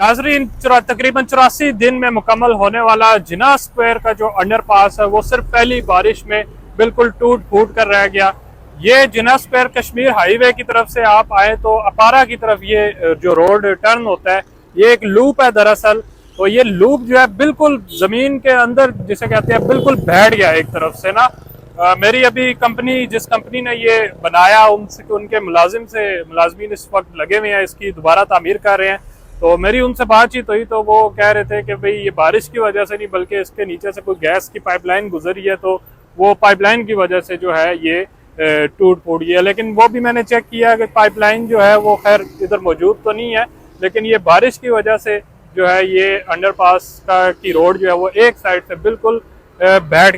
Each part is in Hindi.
नाजरीन, तकरीबन 84 दिन में मुकम्मल होने वाला जिन्ना स्क्वायर का जो अंडरपास है वो सिर्फ पहली बारिश में बिल्कुल टूट फूट कर रह गया। ये जिन्ना स्क्वायर कश्मीर हाईवे की तरफ से आप आए तो अपारा की तरफ ये जो रोड टर्न होता है ये एक लूप है दरअसल। तो ये लूप जो है बिल्कुल जमीन के अंदर जिसे कहते हैं बिल्कुल बैठ गया एक तरफ से ना। मेरी अभी कंपनी जिस कंपनी ने ये बनाया उनके मुलाजिमीन इस वक्त लगे हुए हैं, इसकी दोबारा तामीर कर रहे हैं। तो मेरी उनसे बातचीट हुई तो वो कह रहे थे कि भाई ये बारिश की वजह से नहीं बल्कि इसके नीचे से कोई गैस की पाइपलाइन गुजरी है, तो वो पाइपलाइन की वजह से जो है ये टूट फूट गया। लेकिन वो भी मैंने चेक किया कि पाइपलाइन जो है वो खैर इधर मौजूद तो नहीं है, लेकिन ये बारिश की वजह से जो है ये अंडरपास की रोड जो है वो एक साइड से बिल्कुल बैठ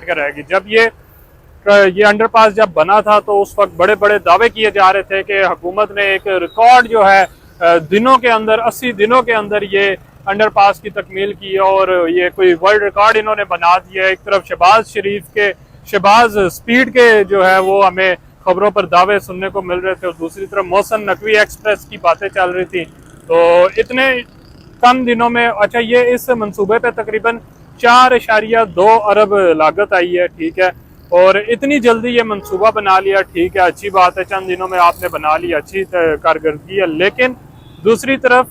कर रहेगी। जब ये अंडरपास जब बना था तो उस वक्त बड़े बड़े दावे किए जा रहे थे कि हुकूमत ने एक रिकॉर्ड जो है दिनों के अंदर 80 दिनों के अंदर ये अंडरपास की तकमील की और ये कोई वर्ल्ड रिकॉर्ड इन्होंने बना दिया। एक तरफ शहबाज स्पीड के जो है वो हमें खबरों पर दावे सुनने को मिल रहे थे और दूसरी तरफ मोहसन नकवी एक्सप्रेस की बातें चल रही थी। तो इतने कम दिनों में अच्छा ये इस मंसूबे पे तकरीबन 4.2 अरब लागत आई है, ठीक है। और इतनी जल्दी ये मंसूबा बना लिया, ठीक है, अच्छी बात है, चंद दिनों में आपने बना लिया, अच्छी कारकर्दगी है। लेकिन दूसरी तरफ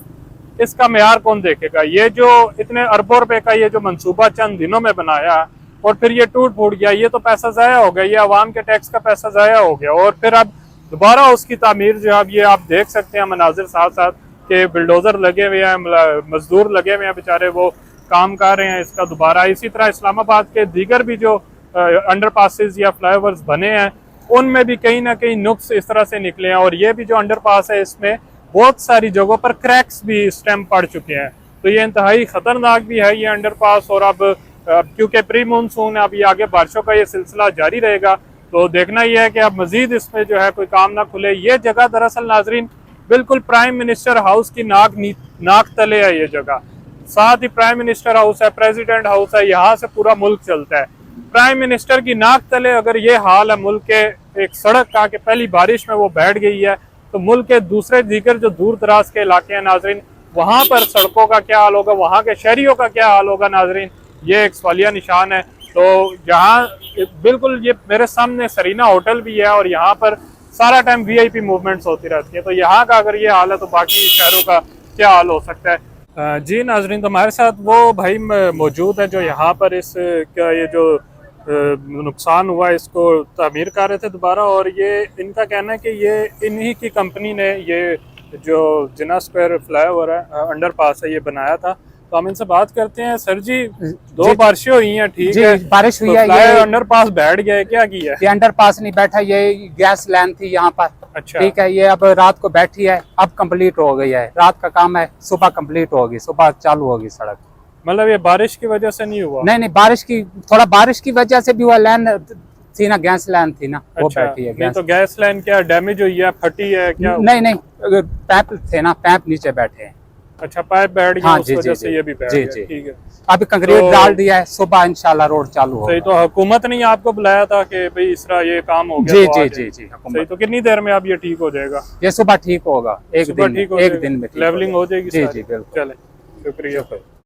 इसका मेयार कौन देखेगा? ये जो इतने अरबों रुपए का ये जो मंसूबा चंद दिनों में बनाया और फिर ये टूट फूट गया, ये तो पैसा ज़ाया हो गया, ये आवाम के टैक्स का पैसा ज़ाया हो गया। और फिर अब दोबारा उसकी तामीर जो अब ये आप देख सकते हैं मनाजिर साथ साथ के बिल्डोजर लगे हुए हैं, मजदूर लगे हुए हैं, बेचारे वो काम कर रहे हैं इसका दोबारा। इसी तरह इस्लामाबाद के दीगर भी जो अंडरपासेस या फ्लाईओवर्स बने हैं उनमें भी कहीं ना कहीं नुक्स इस तरह से निकले हैं। और ये भी जो अंडरपास है इसमें बहुत सारी जगहों पर क्रैक्स भी इस टाइम पड़ चुके हैं। तो ये इंतहाई खतरनाक भी है ये अंडरपास। और अब क्योंकि प्री मानसून है, अभी आगे बारिशों का ये सिलसिला जारी रहेगा, तो देखना यह है कि अब मजीद इसमें जो है कोई काम ना खुले। ये जगह दरअसल नाजरीन बिल्कुल प्राइम मिनिस्टर हाउस की नाक तले है ये जगह। साथ ही प्राइम मिनिस्टर हाउस है, प्रेसिडेंट हाउस है, यहाँ से पूरा मुल्क चलता है। प्राइम मिनिस्टर की नाक तले अगर ये हाल है मुल्क के एक सड़क का कि पहली बारिश में वो बैठ गई है, तो मुल्क के दूसरे दीगर जो दूर दराज के इलाके हैं नाजरीन, वहाँ पर सड़कों का क्या हाल होगा, वहाँ के शहरियों का क्या हाल होगा नाजरीन, ये एक सवालिया निशान है। तो जहाँ बिल्कुल ये मेरे सामने सरीना होटल भी है और यहाँ पर सारा टाइम VIP मूवमेंट्स होती रहती है। तो यहाँ का अगर ये हाल है तो बाकी शहरों का क्या हाल हो सकता है। जी नाजरीन, तो हमारे साथ वो भाई मौजूद है जो यहाँ पर ये जो नुकसान हुआ इसको तामीर कर रहे थे दोबारा। और ये इनका कहना है कि ये इन्हीं की कंपनी ने ये जो जिन्ना स्क्वायर फ्लाईओवर है अंडरपास है ये बनाया था। तो हम इनसे बात करते हैं। सर जी, दो बारिशें हुई हैं, ठीक है, बारिश हुई तो है, ये अंडरपास बैठ गया है, क्या किया? ये अंडरपास नहीं बैठा, ये गैस लाइन थी यहाँ पर, अच्छा, ठीक है। ये अब रात को बैठी है, अब कंप्लीट हो गई है, रात का काम है, सुबह कंप्लीट होगी, सुबह चालू होगी सड़क। मतलब ये बारिश की वजह से नहीं हुआ? नहीं, थोड़ा बारिश की वजह से भी हुआ। लाइन थी ना, गैस लाइन थी ना, वो बैठी है। गैस तो गैस लाइन क्या डैमेज हुई है, फटी है क्या? नहीं, पैप थे ना, पैप नीचे बैठे हैं। अच्छा, पाइप बैठ गया, हाँ, उस वजह से ये भी बैठ गया, ठीक है। अभी कंक्रीट डाल दिया है, सुबह इंशाल्लाह रोड चालू होगा। सही, तो हुकूमत ने आपको बुलाया था कि भाई इस तरह ये काम हो गया? जी। सही, तो कितनी देर में अब ये ठीक हो जाएगा? ये सुबह ठीक होगा, एक दिन में लेवलिंग हो जाएगी? जी बिल्कुल। चले, शुक्रिया।